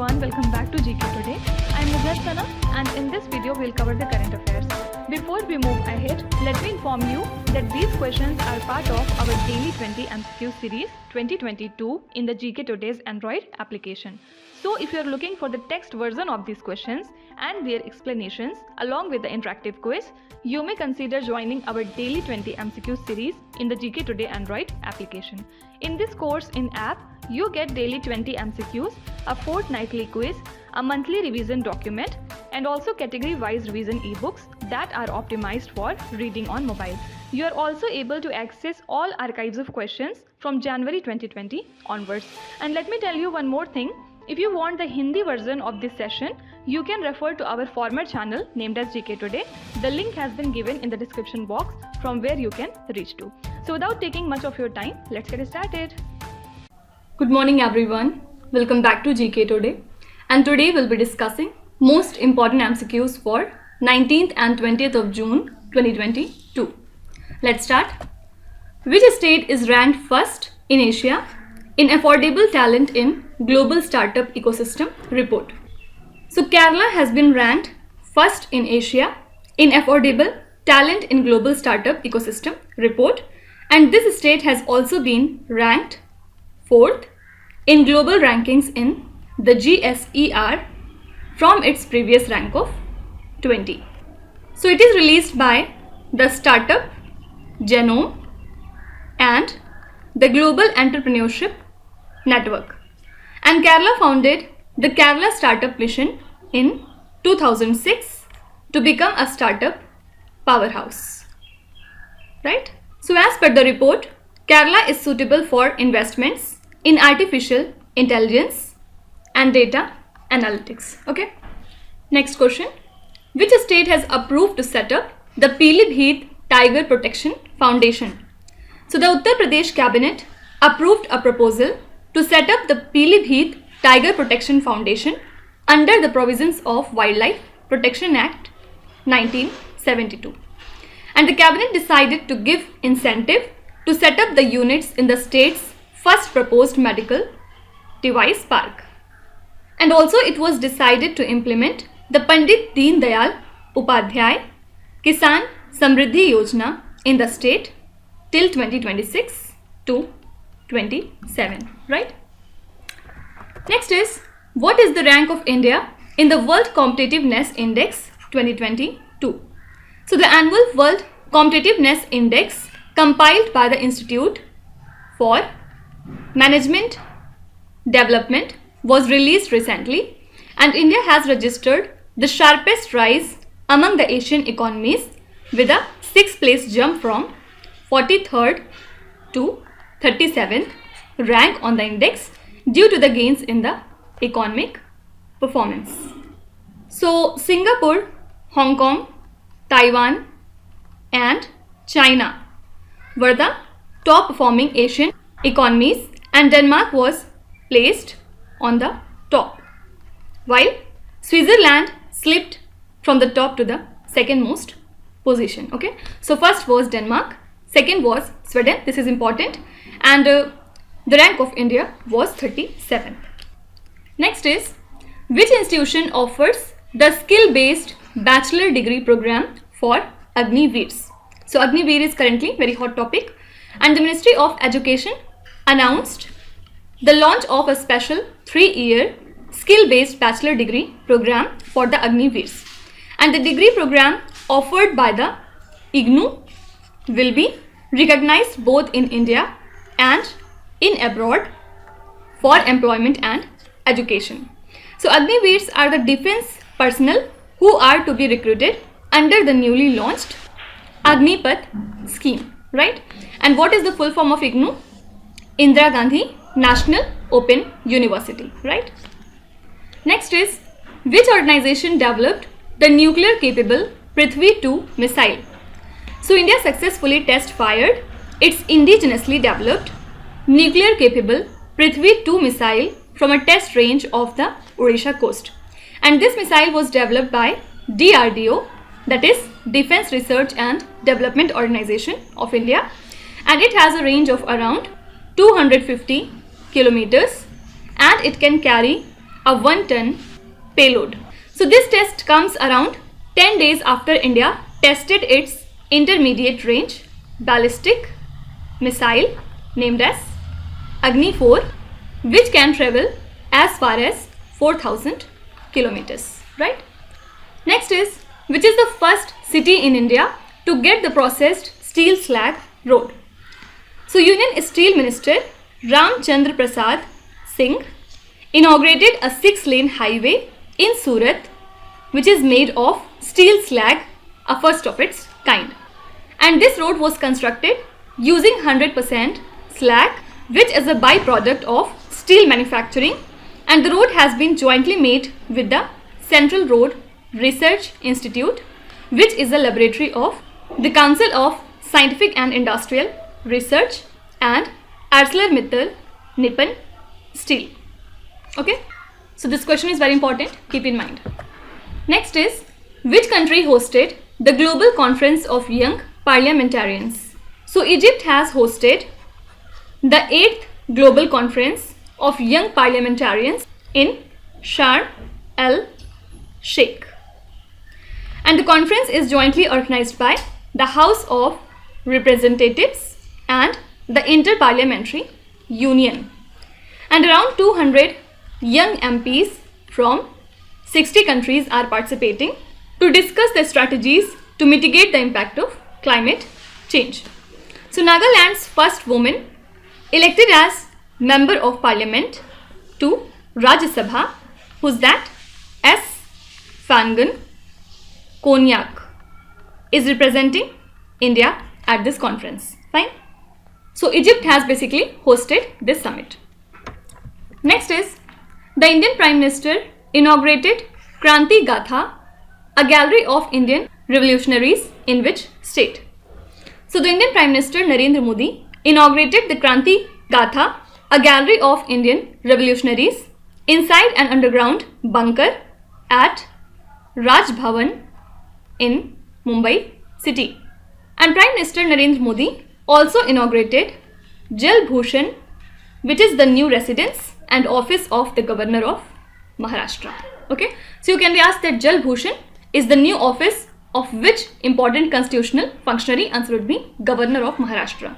everyone, welcome back to GK Today. I am Sana and in this video we'll cover the current affairs. Before we move ahead, let me inform you that these questions are part of our daily 20 MCQ series 2022 in the GK Today's Android application. So if you are looking for the text version of these questions and their explanations along with the interactive quiz, you may consider joining our daily 20 MCQ series in the GK Today Android application. In this course in app, you get daily 20 MCQs, a fortnightly quiz, a monthly revision document, and also category-wise revision e-books that are optimized for reading on mobile. You are also able to access all archives of questions from January 2020 onwards. And let me tell you one more thing. If you want the Hindi version of this session, you can refer to our former channel named as GK Today. The link has been given in the description box from where you can reach to. So without taking much of your time, let's get started. Good morning everyone. Welcome back to GK Today. And today we'll be discussing most important MCQs for 19th and 20th of June 2022. Let's start. Which state is ranked first in Asia in affordable talent in Global Startup Ecosystem report? So Kerala has been ranked first in Asia in affordable talent in Global Startup Ecosystem report, and this state has also been ranked fourth in global rankings in the GSER from its previous rank of 20. So it is released by the Startup Genome and the Global Entrepreneurship Network, and Kerala founded the Kerala Startup Mission in 2006 to become a startup powerhouse. Right? So as per the report, Kerala is suitable for investments in artificial intelligence and data analytics. Okay. Next question. Which state has approved to set up the Pilibhit Tiger Protection Foundation? So the Uttar Pradesh cabinet approved a proposal to set up the Pilibhit Tiger Protection Foundation under the provisions of Wildlife Protection Act 1972. And the cabinet decided to give incentive to set up the units in the state's first proposed medical device park. And also it was decided to implement the Pandit Deen Dayal Upadhyay Kisan Samriddhi Yojana in the state till 2026 to 27, right? Next is, what is the rank of India in the World Competitiveness Index 2022? So the annual World Competitiveness Index compiled by the Institute for Management Development was released recently, and India has registered the sharpest rise among the Asian economies with a 6th place jump from 43rd to 37th rank on the index due to the gains in the economic performance. So Singapore, Hong Kong, Taiwan and China were the top performing Asian economies, and Denmark was placed on the top, while Switzerland slipped from the top to the second most position. Okay, so first was Denmark, second was Sweden, this is important, and the rank of India was 37th. Next is, which institution offers the skill-based bachelor degree program for Agniveers? So Agniveer is currently very hot topic, and the Ministry of Education announced the launch of a special 3-year skill-based bachelor degree program for the Agniveers. And the degree program offered by the IGNOU will be recognized both in India and in abroad for employment and education. So Agniveers are the defense personnel who are to be recruited under the newly launched Agnipath scheme, right? And what is the full form of IGNOU? Indira Gandhi National Open University, right? Next is, which organization developed the nuclear capable Prithvi-II missile? So India successfully test fired its indigenously developed nuclear capable Prithvi-II missile from a test range of the Odisha coast. And this missile was developed by DRDO, that is Defense Research and Development Organization of India, and it has a range of around 250 kilometers and it can carry a 1-ton payload. So this test comes around 10 days after India tested its intermediate range ballistic missile named as Agni-4, which can travel as far as 4,000 kilometers, right? Next is, which is the first city in India to get the processed steel slag road? So Union Steel Minister Ramchandra Prasad Singh inaugurated a 6-lane highway in Surat, which is made of steel slag, a first of its kind. And this road was constructed using 100% slag, which is a byproduct of steel manufacturing, and the road has been jointly made with the Central Road Research Institute, which is a laboratory of the Council of Scientific and Industrial Research, and ArcelorMittal Nippon Steel. Okay, so this question is very important, keep in mind. Next is, which country hosted the Global Conference of Young Parliamentarians? So Egypt has hosted the 8th Global Conference of Young Parliamentarians in Sharm el-Sheikh. And the conference is jointly organized by the House of Representatives and the Inter-Parliamentary Union. And around 200 young MPs from 60 countries are participating to discuss the strategies to mitigate the impact of climate change. So Nagaland's first woman elected as Member of Parliament to Rajya Sabha, who's that? S. Fangan Konyak, is representing India at this conference. Fine. So Egypt has basically hosted this summit. Next is, the Indian Prime Minister inaugurated Kranti Gatha, a gallery of Indian revolutionaries in which state? So the Indian Prime Minister Narendra Modi inaugurated the Kranti Gatha, a gallery of Indian revolutionaries inside an underground bunker at Raj Bhavan in Mumbai city. And Prime Minister Narendra Modi also inaugurated Jal Bhushan, which is the new residence and office of the Governor of Maharashtra. Okay, so you can be asked that Jal Bhushan is the new office of which important constitutional functionary? Answer would be Governor of Maharashtra.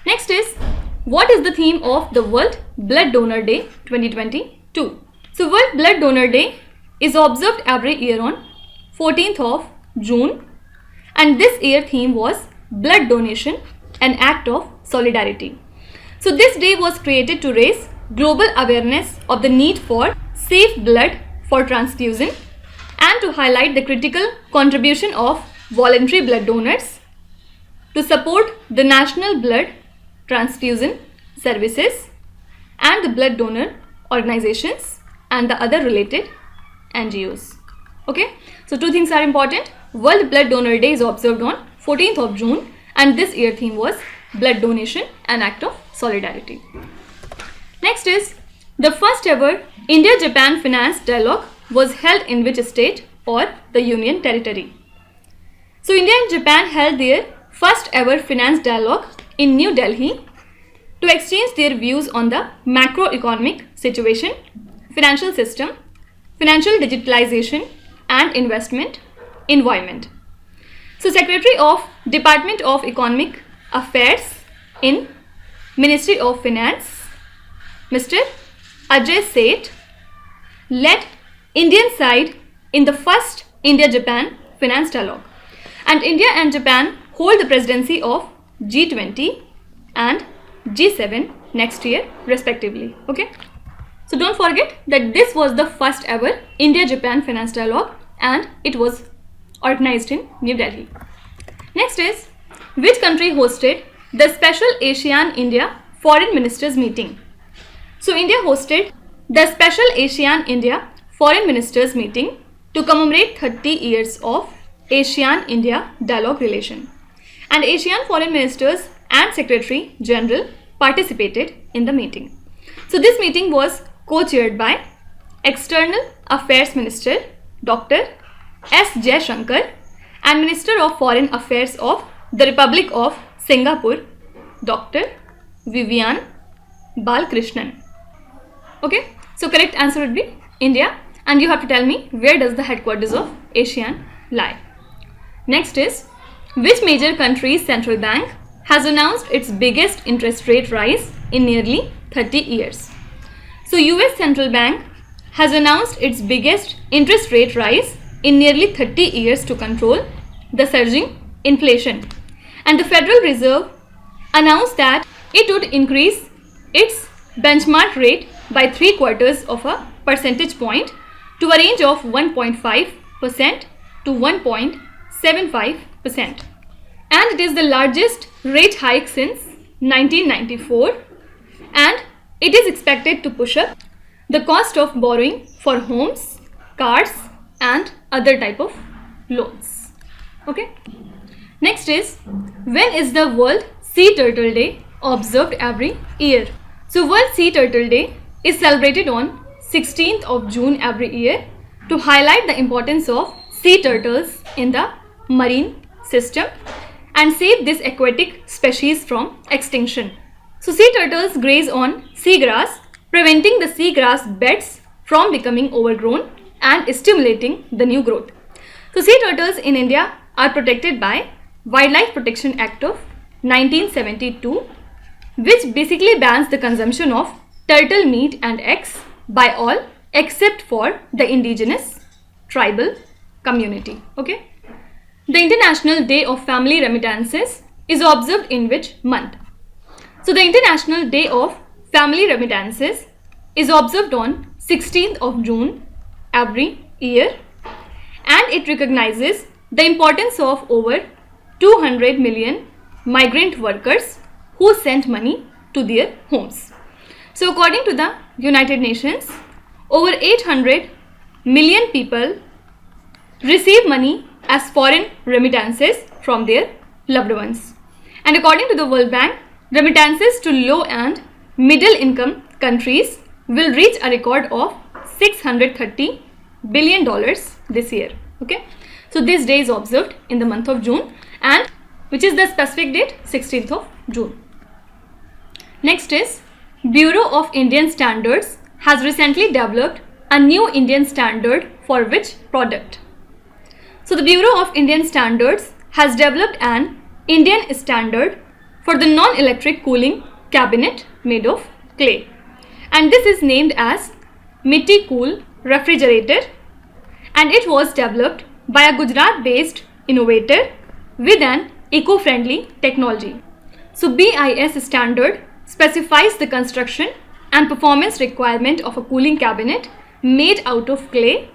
Next is, what is the theme of the World Blood Donor Day 2022? So World Blood Donor Day is observed every year on 14th of June, and this year theme was blood donation, an act of solidarity. So this day was created to raise global awareness of the need for safe blood for transfusion and to highlight the critical contribution of voluntary blood donors to support the national blood transfusion services and the blood donor organizations and the other related NGOs. Okay, so two things are important. World Blood Donor Day is observed on 14th of June, and this year theme was blood donation, an act of solidarity. Next is, the first ever India-Japan Finance Dialogue was held in which state or the Union Territory? So India and Japan held their first ever finance dialogue in New Delhi to exchange their views on the macroeconomic situation, financial system, financial digitalization and investment environment. So Secretary of Department of Economic Affairs in Ministry of Finance, Mr. Ajay Seth, led Indian side in the first India-Japan finance dialogue. And India and Japan hold the presidency of G20 and G7 next year respectively. Okay, so don't forget that this was the first ever India-Japan finance dialogue and it was organized in New Delhi. Next is, which country hosted the special ASEAN-India Foreign Ministers meeting? So India hosted the special ASEAN-India Foreign Ministers meeting to commemorate 30 years of ASEAN-India dialogue relation. And ASEAN Foreign Ministers and Secretary General participated in the meeting. So this meeting was co-chaired by External Affairs Minister Dr. S. Jaishankar and Minister of Foreign Affairs of the Republic of Singapore, Dr. Vivian Balkrishnan. Okay, so correct answer would be India, and you have to tell me where does the headquarters of ASEAN lie. Next is, which major country's central bank has announced its biggest interest rate rise in nearly 30 years? So US Central Bank has announced its biggest interest rate rise in nearly 30 years to control the surging inflation. And the Federal Reserve announced that it would increase its benchmark rate by 3/4 of a percentage point to a range of 1.5% to 1.75%. And it is the largest rate hike since 1994, and it is expected to push up the cost of borrowing for homes, cars and other type of loans. Okay. Next is, when is the World Sea Turtle Day observed every year? So World Sea Turtle Day is celebrated on 16th of June every year to highlight the importance of sea turtles in the marine system and save this aquatic species from extinction. So sea turtles graze on seagrass, preventing the seagrass beds from becoming overgrown and stimulating the new growth. So sea turtles in India are protected by Wildlife Protection Act of 1972, which basically bans the consumption of turtle meat and eggs by all except for the indigenous tribal community. Okay. The International Day of Family Remittances is observed in which month? So the International Day of Family Remittances is observed on 16th of June every year, and it recognizes the importance of over 200 million migrant workers who sent money to their homes. So according to the United Nations, over 800 million people receive money as foreign remittances from their loved ones. And according to the World Bank, remittances to low and middle income countries will reach a record of $630 billion this year. Okay. So this day is observed in the month of June, and which is the specific date, 16th of June. Next is, Bureau of Indian Standards has recently developed a new Indian standard for which product? So the Bureau of Indian Standards has developed an Indian standard for the non-electric cooling cabinet made of clay, and this is named as Mitti Cool Refrigerator, and it was developed by a Gujarat-based innovator with an eco-friendly technology. So BIS standard specifies the construction and performance requirement of a cooling cabinet made out of clay,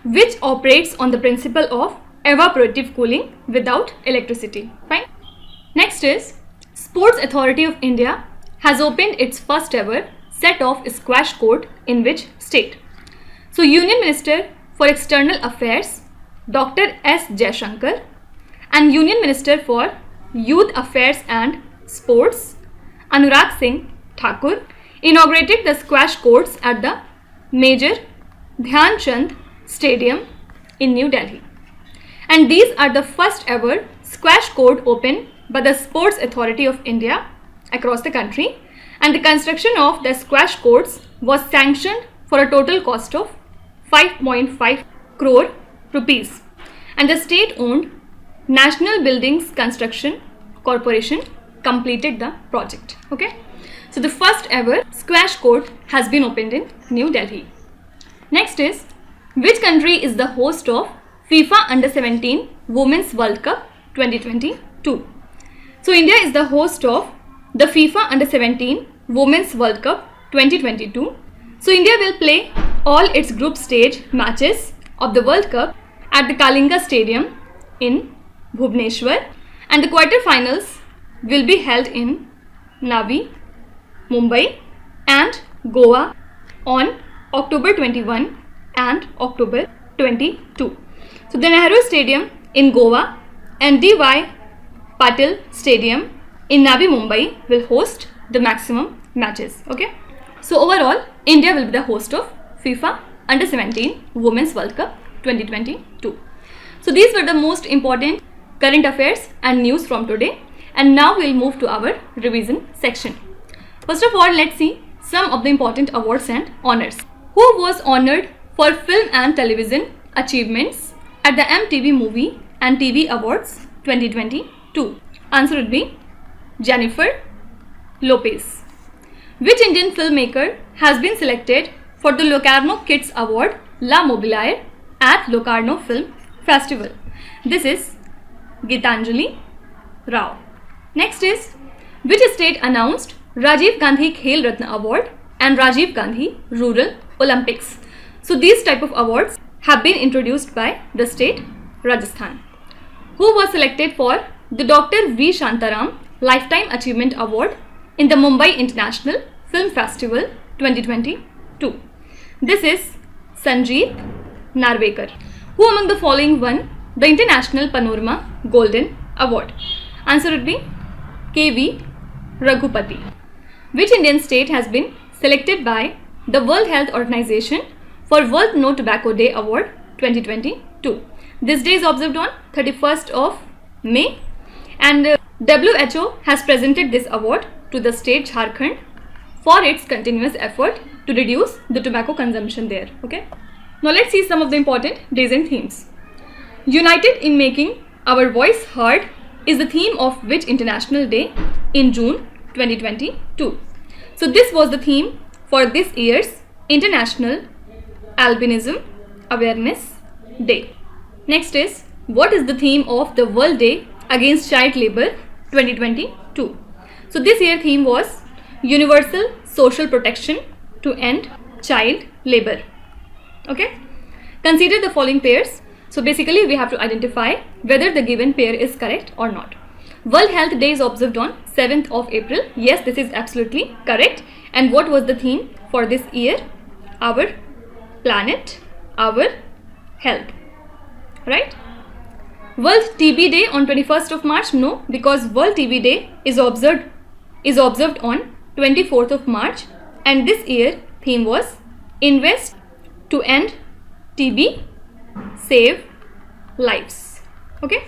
which operates on the principle of evaporative cooling without electricity. Fine. Next is, Sports Authority of India has opened its first ever set of squash court in which state? So Union Minister for External Affairs Dr. S. Jaishankar and Union Minister for Youth Affairs and Sports Anurag Singh Thakur inaugurated the squash courts at the Major Dhyan Chand Stadium in New Delhi. And these are the first ever squash court opened by the Sports Authority of India across the country, and the construction of the squash courts was sanctioned for a total cost of 5.5 crore rupees, and the state-owned National Buildings Construction Corporation completed the project. Okay, so the first ever squash court has been opened in New Delhi. Next is, which country is the host of FIFA Under-17 Women's World Cup 2022? So India is the host of the FIFA Under-17 Women's World Cup 2022. So India will play all its group stage matches of the World Cup at the Kalinga Stadium in Bhubaneswar, and the quarterfinals will be held in Navi, Mumbai and Goa on October 21 and October 22. So the Nehru Stadium in Goa and D.Y. Patil Stadium in Navi, Mumbai will host the maximum matches. Okay, so overall India will be the host of FIFA Under-17 Women's World Cup 2022. So these were the most important current affairs and news from today, and now we'll move to our revision section. First of all, let's see some of the important awards and honors. Who was honored for film and television achievements at the MTV Movie and TV Awards 2022? Answer would be Jennifer Lopez. Which Indian filmmaker has been selected for the Locarno Kids Award La Mobilier at Locarno Film Festival? This is Gitanjali Rao. Next is, which state announced Rajiv Gandhi Khel Ratna Award and Rajiv Gandhi Rural Olympics? So these type of awards have been introduced by the state Rajasthan. Who was selected for the Dr. V. Shantaram Lifetime Achievement Award in the Mumbai International Film Festival 2022? This is Sanjeev Narvekar. Who among the following won the International Panorama Golden Award? Answer would be K.V. Raghupati. Which Indian state has been selected by the World Health Organization for World No Tobacco Day Award 2022? This day is observed on 31st of May, and WHO has presented this award to the state Jharkhand for its continuous effort to reduce the tobacco consumption there. Okay. Now let's see some of the important days and themes. United in making our voice heard is the theme of which international day in June 2022? So this was the theme for this year's International Albinism Awareness Day. Next is, what is the theme of the World Day Against Child Labour 2022? So this year theme was Universal Social Protection to End Child Labour. Okay. Consider the following pairs. So basically we have to identify whether the given pair is correct or not. World Health Day is observed on 7th of April. Yes, this is absolutely correct. And what was the theme for this year? Our planet, our health. Right? World TB Day on 21st of March? No, because World TB Day is observed on 24th of March, and this year theme was Invest to End TB, Save Lives. Okay.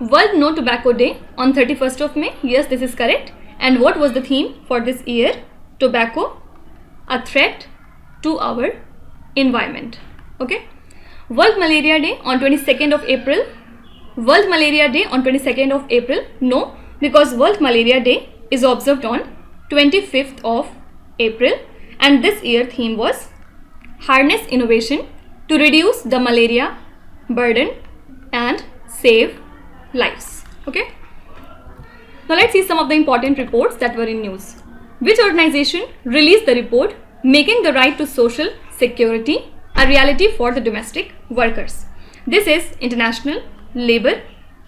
World No Tobacco Day on 31st of May. Yes, this is correct. And what was the theme for this year? Tobacco, a threat to our environment. Okay. World Malaria Day on 22nd of April. World Malaria Day on 22nd of April? No, because World Malaria Day is observed on 25th of April, and this year theme was Harness Innovation to Reduce the Malaria Burden and Save Lives. Okay. Now let's see some of the important reports that were in news. Which organization released the report Making the Right to Social Security a Reality for the Domestic Workers? This is International Labour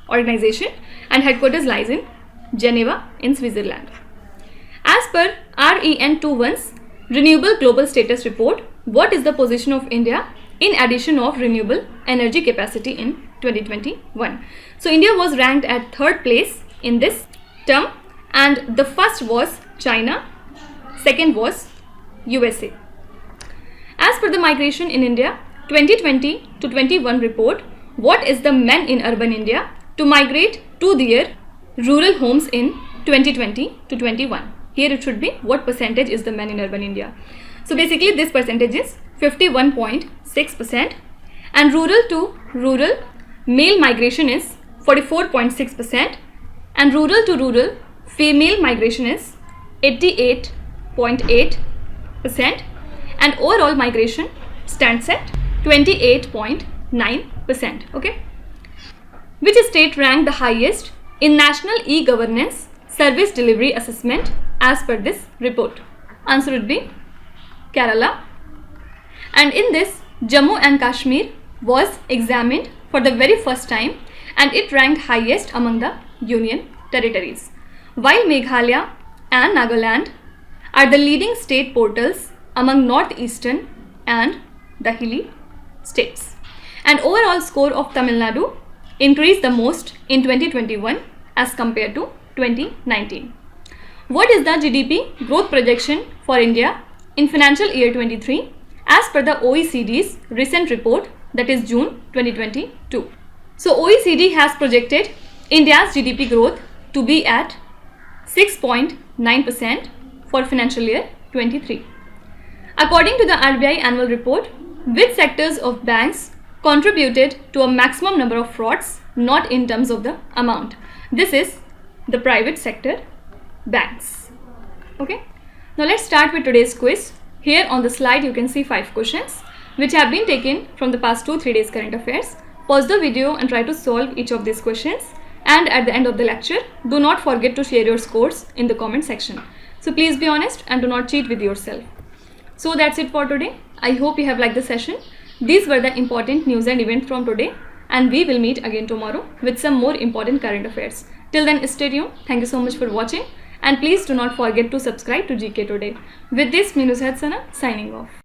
Organization, and headquarters lies in Geneva in Switzerland. As per REN21's Renewable Global Status Report, what is the position of India in addition of renewable energy capacity in 2021? So India was ranked at 3rd place in this term, and the first was China, second was USA. As per the Migration in India 2020 to 21 report, what is the men in urban India to migrate to their rural homes in 2020 to 21? Here it should be what percentage is the men in urban India. So basically this percentage is 51.6%, and rural to rural male migration is 44.6%, and rural to rural female migration is 88.8%, and overall migration stands at 28.9%. Okay. Which state ranked the highest in National E-Governance Service Delivery Assessment as per this report? Answer would be Kerala. And in this, Jammu and Kashmir was examined for the very first time, and it ranked highest among the Union territories, while Meghalaya and Nagaland are the leading state portals among northeastern and the hilly states. And overall score of Tamil Nadu increased the most in 2021 as compared to 2019. What is the GDP growth projection for India in financial year 23 as per the OECD's recent report, that is June 2022? So OECD has projected India's GDP growth to be at 6.9% for financial year 23. According to the RBI annual report, Which sectors of banks contributed to a maximum number of frauds, not in terms of the amount? This is the private sector banks. Okay. Now let's start with today's quiz. Here on the slide you can see 5 questions which have been taken from the past 2-3 days current affairs. Pause the video and try to solve each of these questions, and at the end of the lecture do not forget to share your scores in the comment section. So please be honest and do not cheat with yourself. So that's it for today. I hope you have liked the session. These were the important news and events from today, and we will meet again tomorrow with some more important current affairs. Till then, stay tuned. Thank you so much for watching, and please do not forget to subscribe to GK Today. With this, me Nushat Sana signing off.